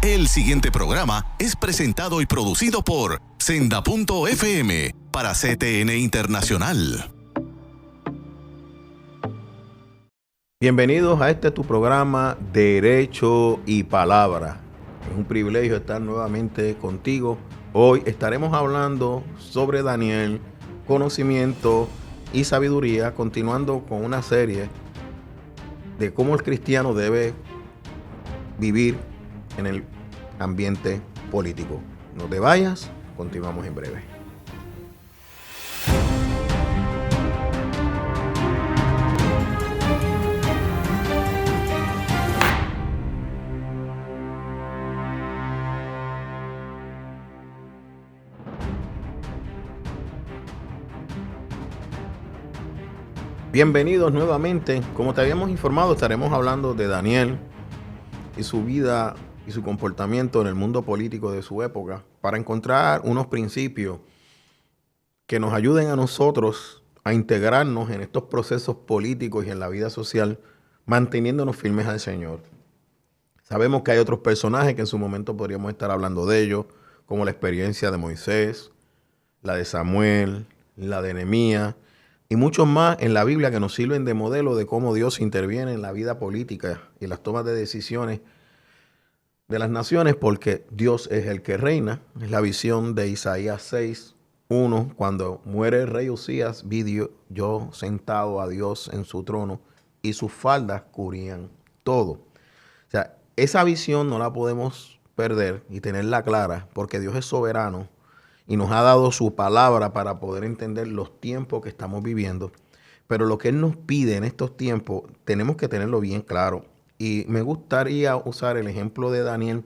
El siguiente programa es presentado y producido por Senda.fm para CTN Internacional. Bienvenidos a tu programa Derecho y Palabra. Es un privilegio estar nuevamente contigo. Hoy estaremos hablando sobre Daniel, conocimiento y sabiduría, continuando con una serie de cómo el cristiano debe vivir en el ambiente político. No te vayas, continuamos en breve. Bienvenidos nuevamente. Como te habíamos informado, estaremos hablando de Daniel y su vida y su comportamiento en el mundo político de su época para encontrar unos principios que nos ayuden a nosotros a integrarnos en estos procesos políticos y en la vida social, manteniéndonos firmes al Señor. Sabemos que hay otros personajes que en su momento podríamos estar hablando de ellos, como la experiencia de Moisés, la de Samuel, la de Nehemías, y muchos más en la Biblia que nos sirven de modelo de cómo Dios interviene en la vida política y las tomas de decisiones de las naciones, porque Dios es el que reina. Es la visión de Isaías 6:1, cuando muere el rey Usías, vi yo sentado a Dios en su trono y sus faldas cubrían todo. O sea, esa visión no la podemos perder y tenerla clara, porque Dios es soberano y nos ha dado su palabra para poder entender los tiempos que estamos viviendo. Pero lo que Él nos pide en estos tiempos, tenemos que tenerlo bien claro. Y me gustaría usar el ejemplo de Daniel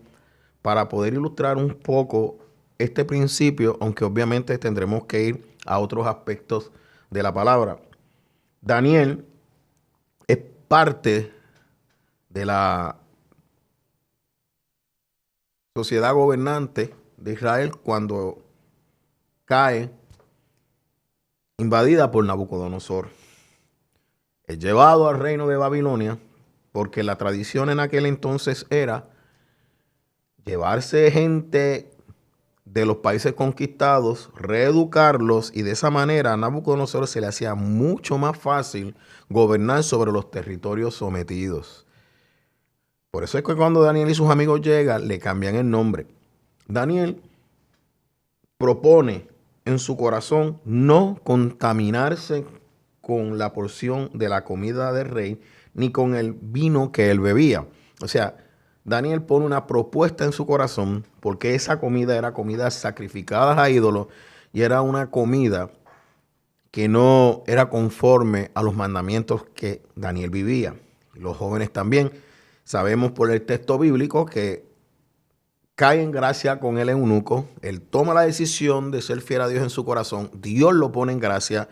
para poder ilustrar un poco este principio, aunque obviamente tendremos que ir a otros aspectos de la palabra. Daniel es parte de la sociedad gobernante de Israel cuando cae invadida por Nabucodonosor. Es llevado al reino de Babilonia porque la tradición en aquel entonces era llevarse gente de los países conquistados, reeducarlos, y de esa manera a Nabucodonosor se le hacía mucho más fácil gobernar sobre los territorios sometidos. Por eso es que cuando Daniel y sus amigos llegan, le cambian el nombre. Daniel propone en su corazón no contaminarse con la porción de la comida del rey, ni con el vino que él bebía. O sea, Daniel pone una propuesta en su corazón, porque esa comida era comida sacrificada a ídolos y era una comida que no era conforme a los mandamientos que Daniel vivía. Los jóvenes también sabemos por el texto bíblico que cae en gracia con el eunuco. Él toma la decisión de ser fiel a Dios en su corazón. Dios lo pone en gracia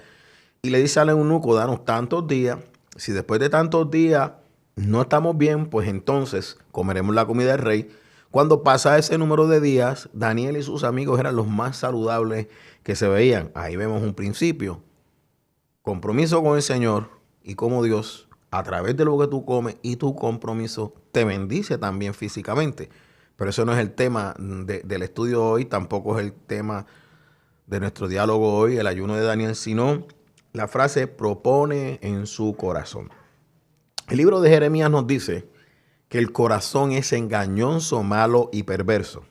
y le dice al eunuco: danos tantos días. Si después de tantos días no estamos bien, pues entonces comeremos la comida del rey. Cuando pasa ese número de días, Daniel y sus amigos eran los más saludables que se veían. Ahí vemos un principio. Compromiso con el Señor y como Dios, a través de lo que tú comes y tu compromiso, te bendice también físicamente. Pero eso no es el tema del estudio hoy, tampoco es el tema de nuestro diálogo hoy, el ayuno de Daniel, sino la frase propone en su corazón. El libro de Jeremías nos dice que el corazón es engañoso, malo y perverso.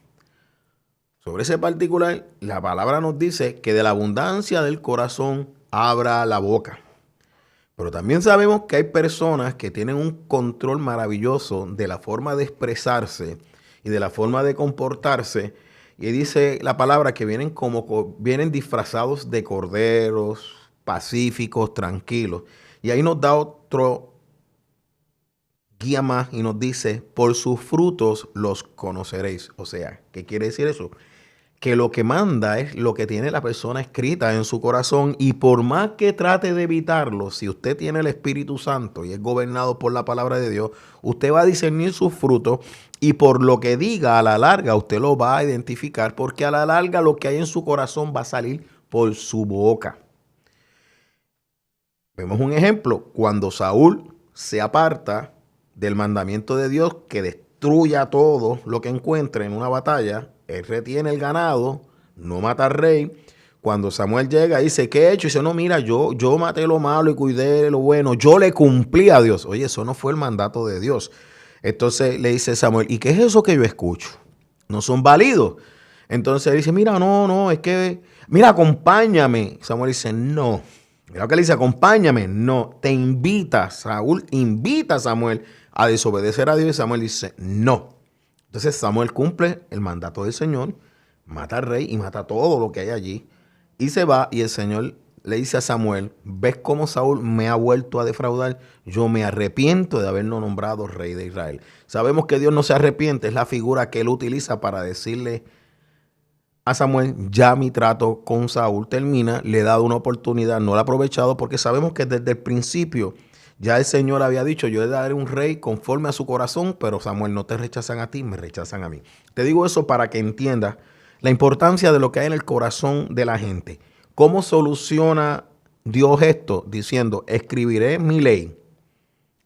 Sobre ese particular, la palabra nos dice que de la abundancia del corazón abra la boca. Pero también sabemos que hay personas que tienen un control maravilloso de la forma de expresarse y de la forma de comportarse. Y dice la palabra que vienen disfrazados de corderos, pacíficos, tranquilos. Y ahí nos da otro guía más y nos dice: por sus frutos los conoceréis. O sea, ¿qué quiere decir eso? Que lo que manda es lo que tiene la persona escrita en su corazón, y por más que trate de evitarlo, si usted tiene el Espíritu Santo y es gobernado por la palabra de Dios, usted va a discernir sus frutos, y por lo que diga a la larga usted lo va a identificar, porque a la larga lo que hay en su corazón va a salir por su boca. Vemos un ejemplo: cuando Saúl se aparta del mandamiento de Dios, que destruya todo lo que encuentre en una batalla. Él retiene el ganado, no mata al rey. Cuando Samuel llega, dice, ¿qué he hecho? Y dice, no, mira, yo maté lo malo y cuidé lo bueno. Yo le cumplí a Dios. Oye, eso no fue el mandato de Dios. Entonces le dice Samuel, ¿y qué es eso que yo escucho? No son válidos. Entonces dice, mira, no, es que, mira, acompáñame. Samuel dice, no. Mira lo que le dice, acompáñame. No, te invita, Saúl invita a Samuel a desobedecer a Dios y Samuel dice, no. Entonces Samuel cumple el mandato del Señor, mata al rey y mata todo lo que hay allí. Y se va y el Señor le dice a Samuel, ¿ves cómo Saúl me ha vuelto a defraudar? Yo me arrepiento de haberlo nombrado rey de Israel. Sabemos que Dios no se arrepiente, es la figura que él utiliza para decirle a Samuel, ya mi trato con Saúl termina, le he dado una oportunidad, no la he aprovechado porque sabemos que desde el principio ya el Señor había dicho, yo le daré un rey conforme a su corazón, pero Samuel, no te rechazan a ti, me rechazan a mí. Te digo eso para que entiendas la importancia de lo que hay en el corazón de la gente. ¿Cómo soluciona Dios esto? Diciendo, escribiré mi ley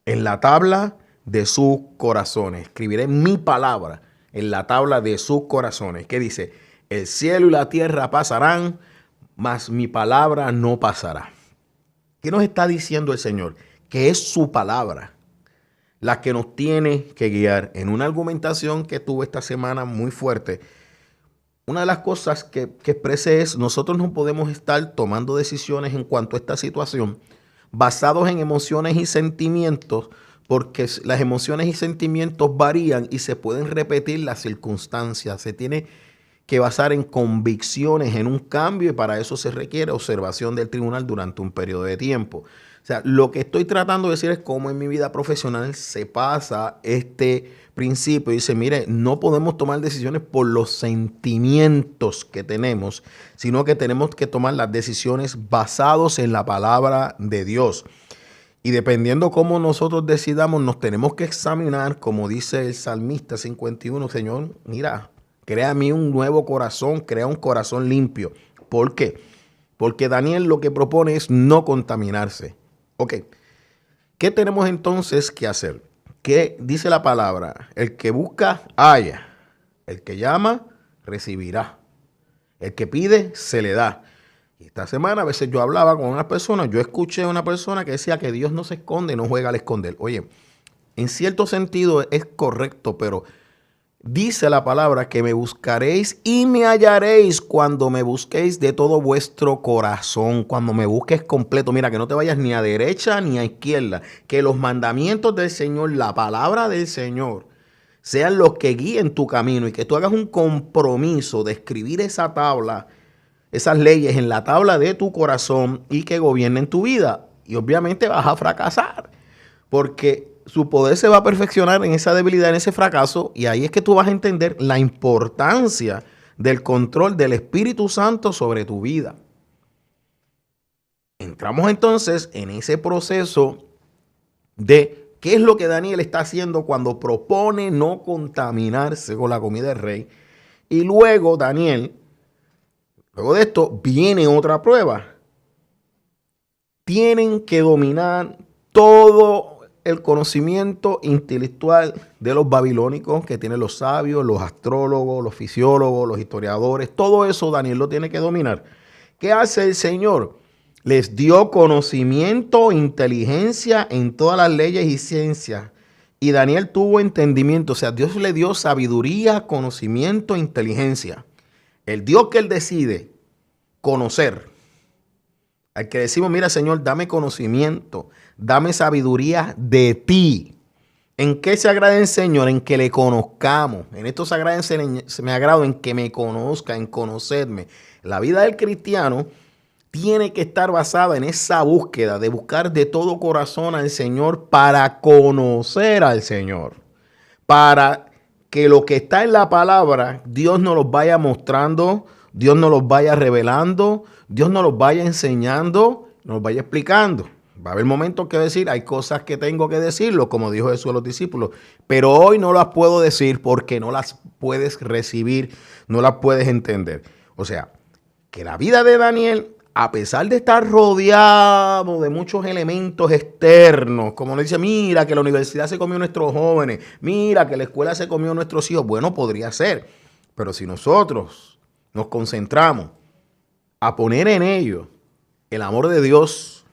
en la tabla de sus corazones. Escribiré mi palabra en la tabla de sus corazones. ¿Qué dice? El cielo y la tierra pasarán, mas mi palabra no pasará. ¿Qué nos está diciendo el Señor? Que es su palabra la que nos tiene que guiar. En una argumentación que tuve esta semana muy fuerte, una de las cosas que expresé es, nosotros no podemos estar tomando decisiones en cuanto a esta situación basados en emociones y sentimientos, porque las emociones y sentimientos varían y se pueden repetir las circunstancias. Se tiene que basar en convicciones, en un cambio, y para eso se requiere observación del tribunal durante un periodo de tiempo. O sea, lo que estoy tratando de decir es cómo en mi vida profesional se pasa este principio. Dice, mire, no podemos tomar decisiones por los sentimientos que tenemos, sino que tenemos que tomar las decisiones basados en la palabra de Dios. Y dependiendo cómo nosotros decidamos, nos tenemos que examinar, como dice el salmista 51, Señor, mira, crea a mí un nuevo corazón, crea un corazón limpio. ¿Por qué? Porque Daniel lo que propone es no contaminarse. Ok, ¿qué tenemos entonces que hacer? ¿Qué dice la palabra? El que busca, halla. El que llama, recibirá. El que pide, se le da. Y esta semana a veces yo hablaba con una persona, yo escuché a una persona que decía que Dios no se esconde, no juega al esconder. Oye, en cierto sentido es correcto, pero dice la palabra que me buscaréis y me hallaréis cuando me busquéis de todo vuestro corazón, cuando me busques completo. Mira, que no te vayas ni a derecha ni a izquierda, que los mandamientos del Señor, la palabra del Señor, sean los que guíen tu camino y que tú hagas un compromiso de escribir esa tabla, esas leyes en la tabla de tu corazón y que gobiernen tu vida. Y obviamente vas a fracasar, porque su poder se va a perfeccionar en esa debilidad, en ese fracaso, y ahí es que tú vas a entender la importancia del control del Espíritu Santo sobre tu vida. Entramos entonces en ese proceso de qué es lo que Daniel está haciendo cuando propone no contaminarse con la comida del rey. Y luego Daniel, luego de esto, viene otra prueba. Tienen que dominar todo el conocimiento intelectual de los babilónicos que tienen los sabios, los astrólogos, los fisiólogos, los historiadores. Todo eso Daniel lo tiene que dominar. ¿Qué hace el Señor? Les dio conocimiento, inteligencia en todas las leyes y ciencias. Y Daniel tuvo entendimiento. O sea, Dios le dio sabiduría, conocimiento, inteligencia. El Dios que él decide conocer. Al que decimos, mira, Señor, dame conocimiento, dame sabiduría de ti. ¿En qué se agrada el Señor? En que le conozcamos. En esto se me agrada en que me conozca, en conocerme. La vida del cristiano tiene que estar basada en esa búsqueda de buscar de todo corazón al Señor para conocer al Señor. Para que lo que está en la palabra, Dios nos los vaya mostrando, Dios nos los vaya revelando, Dios nos los vaya enseñando, nos los vaya explicando. Va a haber momentos que decir, hay cosas que tengo que decirlo, como dijo Jesús a los discípulos, pero hoy no las puedo decir porque no las puedes recibir, no las puedes entender. O sea, que la vida de Daniel a pesar de estar rodeado de muchos elementos externos, como nos dice, mira que la universidad se comió a nuestros jóvenes, mira que la escuela se comió a nuestros hijos, bueno, podría ser, pero si nosotros nos concentramos a poner en ellos el amor de Dios,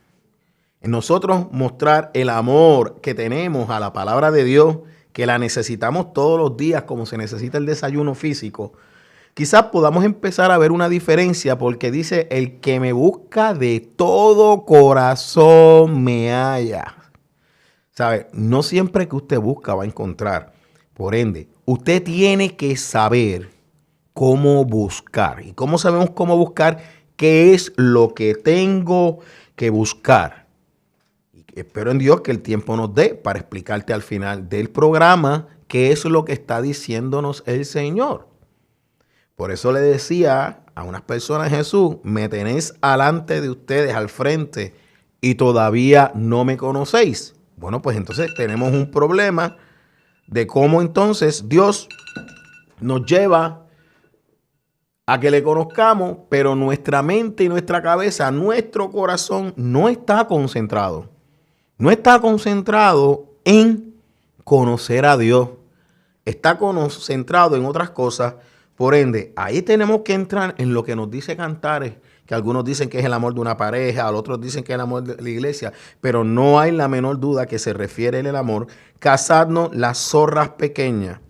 en nosotros mostrar el amor que tenemos a la palabra de Dios, que la necesitamos todos los días como se necesita el desayuno físico, quizás podamos empezar a ver una diferencia, porque dice, el que me busca de todo corazón me halla. ¿Sabe? No siempre que usted busca va a encontrar. Por ende, usted tiene que saber cómo buscar. ¿Y cómo sabemos cómo buscar? ¿Qué es lo que tengo que buscar? Y espero en Dios que el tiempo nos dé para explicarte al final del programa qué es lo que está diciéndonos el Señor. Por eso le decía a unas personas, Jesús, me tenéis alante de ustedes, al frente, y todavía no me conocéis. Bueno, pues entonces tenemos un problema de cómo entonces Dios nos lleva a que le conozcamos, pero nuestra mente y nuestra cabeza, nuestro corazón no está concentrado. No está concentrado en conocer a Dios. Está concentrado en otras cosas. Por ende, ahí tenemos que entrar en lo que nos dice Cantares, que algunos dicen que es el amor de una pareja, otros dicen que es el amor de la iglesia, pero no hay la menor duda que se refiere el amor. Cazadnos las zorras pequeñas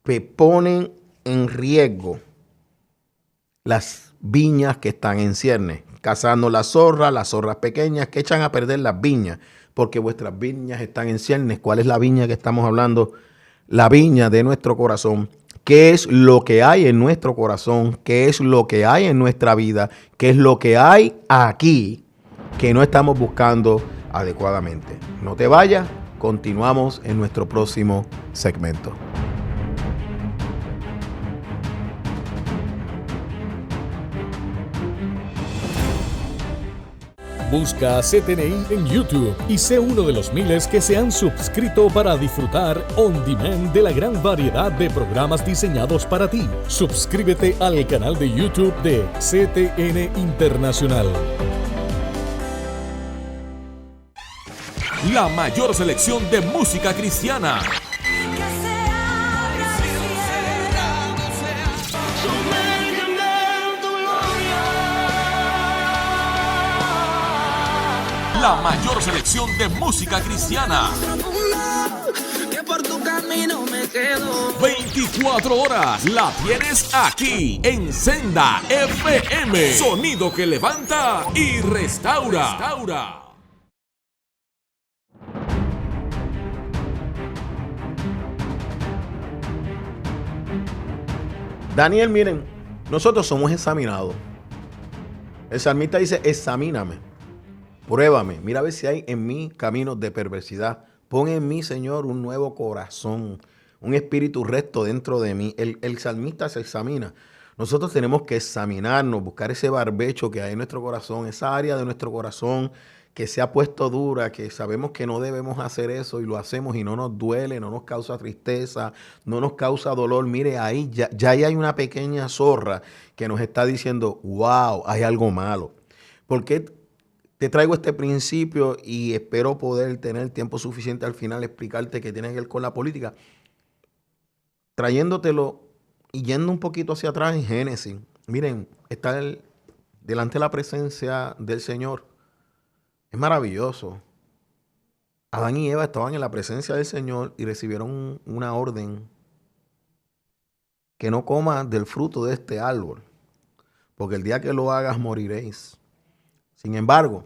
que ponen en riesgo las viñas que están en ciernes. Cazadnos las zorras pequeñas que echan a perder las viñas, porque vuestras viñas están en ciernes. ¿Cuál es la viña que estamos hablando? La viña de nuestro corazón. ¿Qué es lo que hay en nuestro corazón? ¿Qué es lo que hay en nuestra vida? ¿Qué es lo que hay aquí que no estamos buscando adecuadamente? No te vayas, continuamos en nuestro próximo segmento. Busca CTNI en YouTube y sé uno de los miles que se han suscrito para disfrutar on demand de la gran variedad de programas diseñados para ti. Suscríbete al canal de YouTube de CTN Internacional. La mayor selección de música cristiana. La mayor selección de música cristiana. 24 horas la tienes aquí en Senda FM. Sonido que levanta y restaura. Daniel, miren, nosotros somos examinados. El salmista dice, examíname. Pruébame, mira a ver si hay en mí caminos de perversidad. Pon en mí, Señor, un nuevo corazón, un espíritu recto dentro de mí. El salmista se examina. Nosotros tenemos que examinarnos, buscar ese barbecho que hay en nuestro corazón, esa área de nuestro corazón que se ha puesto dura, que sabemos que no debemos hacer eso y lo hacemos y no nos duele, no nos causa tristeza, no nos causa dolor. Mire, ahí ya hay una pequeña zorra que nos está diciendo, wow, hay algo malo. ¿Por qué te traigo este principio y espero poder tener tiempo suficiente al final explicarte que tiene que ver con la política? Trayéndotelo y yendo un poquito hacia atrás en Génesis. Miren, estar delante de la presencia del Señor es maravilloso. Adán y Eva estaban en la presencia del Señor y recibieron una orden que no comas del fruto de este árbol, porque el día que lo hagas moriréis. Sin embargo,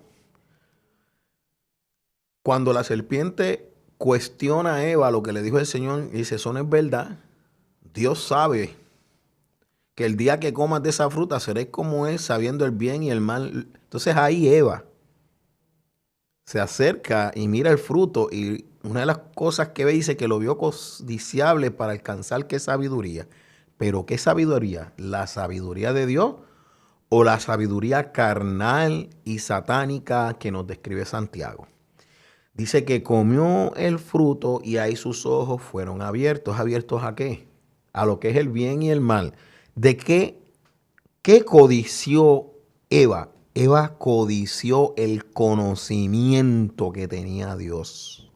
cuando la serpiente cuestiona a Eva lo que le dijo el Señor y dice, eso no es verdad, Dios sabe que el día que comas de esa fruta seréis como Él, sabiendo el bien y el mal. Entonces ahí Eva se acerca y mira el fruto y una de las cosas que ve dice que lo vio codiciable para alcanzar qué sabiduría. Pero ¿qué sabiduría? ¿La sabiduría de Dios o la sabiduría carnal y satánica que nos describe Santiago? Dice que comió el fruto y ahí sus ojos fueron abiertos. ¿Abiertos a qué? A lo que es el bien y el mal. ¿De qué codició Eva? Eva codició el conocimiento que tenía Dios.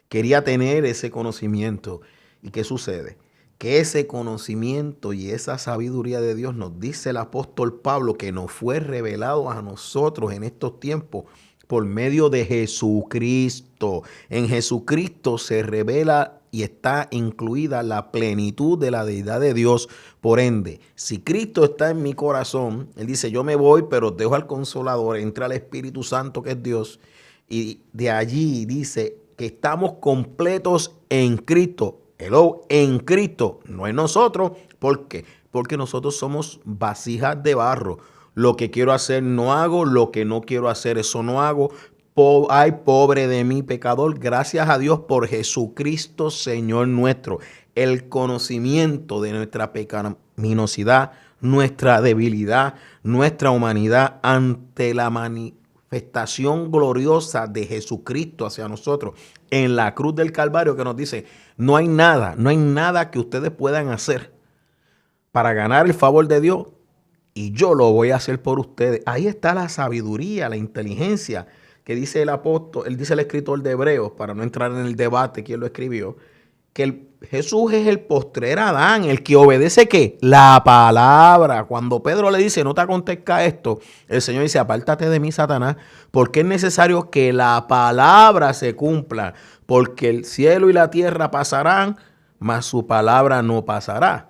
Quería tener ese conocimiento. ¿Y qué sucede? Que ese conocimiento y esa sabiduría de Dios, nos dice el apóstol Pablo, que nos fue revelado a nosotros en estos tiempos por medio de Jesucristo. En Jesucristo se revela y está incluida la plenitud de la deidad de Dios. Por ende, si Cristo está en mi corazón, Él dice, yo me voy, pero dejo al Consolador, entra el Espíritu Santo que es Dios. Y de allí dice que estamos completos en Cristo. Hello, en Cristo, no en nosotros. ¿Por qué? Porque nosotros somos vasijas de barro. Lo que quiero hacer no hago, lo que no quiero hacer eso no hago. Ay, pobre de mí, pecador. Gracias a Dios por Jesucristo, Señor nuestro. El conocimiento de nuestra pecaminosidad, nuestra debilidad, nuestra humanidad ante la manifestación gloriosa de Jesucristo hacia nosotros en la cruz del Calvario, que nos dice, no hay nada que ustedes puedan hacer para ganar el favor de Dios, y yo lo voy a hacer por ustedes. Ahí está la sabiduría, la inteligencia que dice el apóstol, él dice el escritor de Hebreos, para no entrar en el debate quién lo escribió, que Jesús es el postrer Adán, el que obedece ¿qué? La palabra. Cuando Pedro le dice, no te acontezca esto, el Señor dice, apártate de mí, Satanás, porque es necesario que la palabra se cumpla, porque el cielo y la tierra pasarán, mas su palabra no pasará.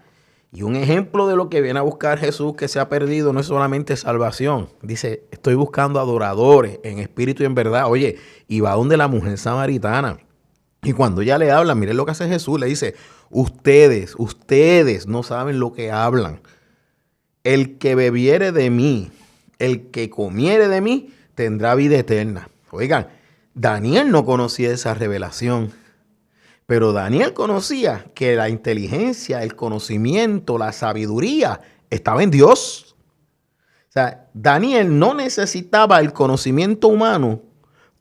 Y un ejemplo de lo que viene a buscar Jesús que se ha perdido no es solamente salvación. Dice, estoy buscando adoradores en espíritu y en verdad. Oye, y va donde la mujer samaritana. Y cuando ella le habla, miren lo que hace Jesús, le dice, ustedes no saben lo que hablan. El que bebiere de mí, el que comiere de mí, tendrá vida eterna. Oigan, Daniel no conocía esa revelación, pero Daniel conocía que la inteligencia, el conocimiento, la sabiduría estaba en Dios. O sea, Daniel no necesitaba el conocimiento humano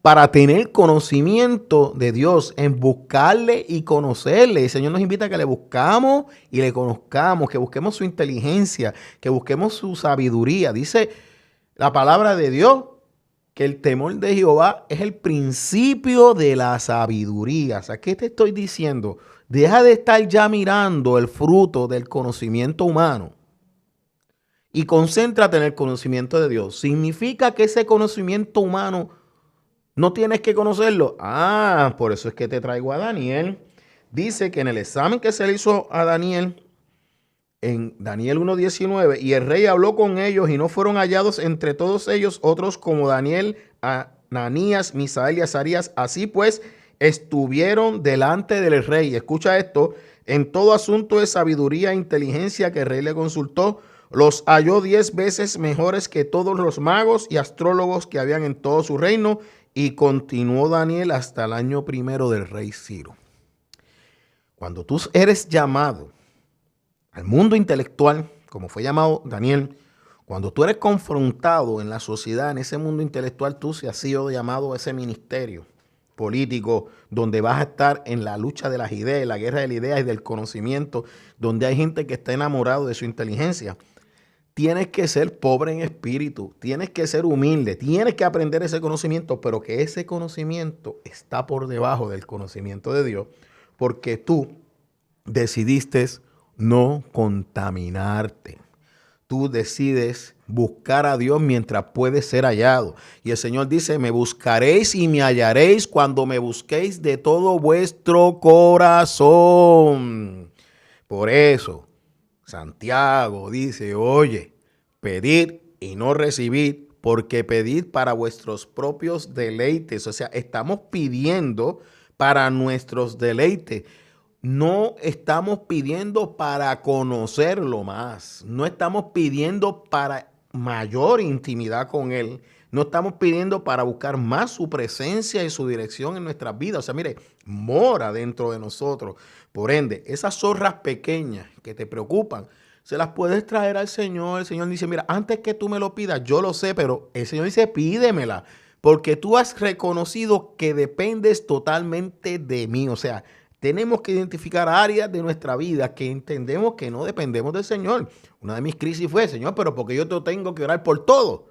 para tener conocimiento de Dios, en buscarle y conocerle. El Señor nos invita a que le buscamos y le conozcamos, que busquemos su inteligencia, que busquemos su sabiduría. Dice la palabra de Dios que el temor de Jehová es el principio de la sabiduría. O sea, ¿qué te estoy diciendo? Deja de estar ya mirando el fruto del conocimiento humano y concéntrate en el conocimiento de Dios. ¿Significa que ese conocimiento humano no tienes que conocerlo? Ah, por eso es que te traigo a Daniel. Dice que en el examen que se le hizo a Daniel, en Daniel 1:19, y el rey habló con ellos y no fueron hallados entre todos ellos otros como Daniel, Ananías, Misael y Azarías. Así pues, estuvieron delante del rey. Escucha esto, en todo asunto de sabiduría e inteligencia que el rey le consultó, los halló 10 veces mejores que todos los magos y astrólogos que habían en todo su reino. Y continuó Daniel hasta el año primero del rey Ciro. Cuando tú eres llamado al mundo intelectual, como fue llamado Daniel, cuando tú eres confrontado en la sociedad, en ese mundo intelectual, tú se has sido llamado a ese ministerio político, donde vas a estar en la lucha de las ideas, la guerra de las ideas y del conocimiento, donde hay gente que está enamorado de su inteligencia. Tienes que ser pobre en espíritu, tienes que ser humilde, tienes que aprender ese conocimiento, pero que ese conocimiento está por debajo del conocimiento de Dios, porque tú decidiste no contaminarte. Tú decides buscar a Dios mientras puedes ser hallado. Y el Señor dice, me buscaréis y me hallaréis cuando me busquéis de todo vuestro corazón. Por eso, Santiago dice, oye, pedid y no recibid, porque pedid para vuestros propios deleites. O sea, estamos pidiendo para nuestros deleites. No estamos pidiendo para conocerlo más. No estamos pidiendo para mayor intimidad con Él. No estamos pidiendo para buscar más su presencia y su dirección en nuestras vidas. O sea, mire, mora dentro de nosotros. Por ende, esas zorras pequeñas que te preocupan, se las puedes traer al Señor. El Señor dice, mira, antes que tú me lo pidas, yo lo sé, pero el Señor dice, pídemela, porque tú has reconocido que dependes totalmente de mí. O sea, tenemos que identificar áreas de nuestra vida que entendemos que no dependemos del Señor. Una de mis crisis fue, Señor, pero porque yo te tengo que orar por todo.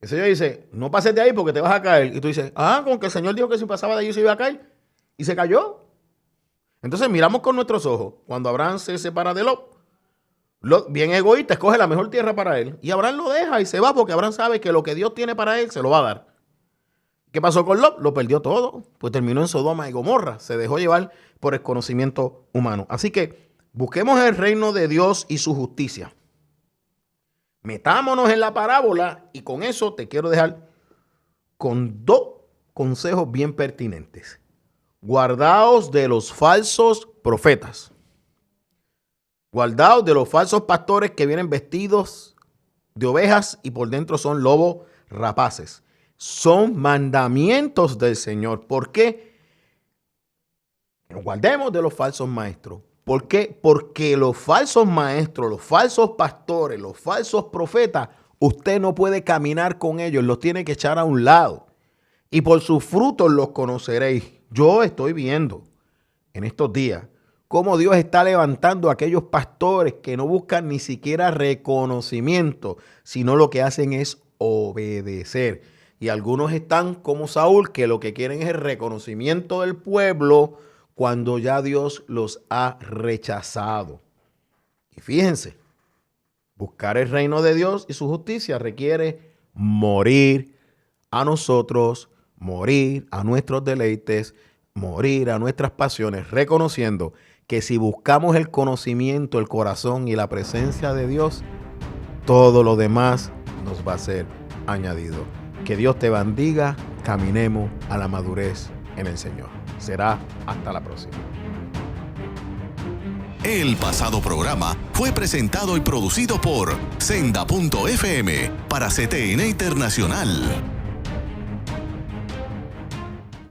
El Señor dice, no pases de ahí porque te vas a caer. Y tú dices, con que el Señor dijo que si pasaba de ahí se iba a caer. Y se cayó. Entonces miramos con nuestros ojos. Cuando Abraham se separa de Lot, bien egoísta, escoge la mejor tierra para él. Y Abraham lo deja y se va porque Abraham sabe que lo que Dios tiene para él se lo va a dar. ¿Qué pasó con Lot? Lo perdió todo. Pues terminó en Sodoma y Gomorra. Se dejó llevar por el conocimiento humano. Así que busquemos el reino de Dios y su justicia. Metámonos en la parábola y con eso te quiero dejar con 2 consejos bien pertinentes. Guardaos de los falsos profetas. Guardaos de los falsos pastores que vienen vestidos de ovejas y por dentro son lobos rapaces. Son mandamientos del Señor. ¿Por qué? Nos guardemos de los falsos maestros. ¿Por qué? Porque los falsos maestros, los falsos pastores, los falsos profetas, usted no puede caminar con ellos, los tiene que echar a un lado. Y por sus frutos los conoceréis. Yo estoy viendo en estos días cómo Dios está levantando a aquellos pastores que no buscan ni siquiera reconocimiento, sino lo que hacen es obedecer. Y algunos están como Saúl, que lo que quieren es el reconocimiento del pueblo cuando ya Dios los ha rechazado. Y fíjense, buscar el reino de Dios y su justicia requiere morir a nosotros, morir a nuestros deleites, morir a nuestras pasiones, reconociendo que si buscamos el conocimiento, el corazón y la presencia de Dios, todo lo demás nos va a ser añadido. Que Dios te bendiga, caminemos a la madurez en el Señor. Será hasta la próxima. El pasado programa fue presentado y producido por Senda.fm para CTN Internacional.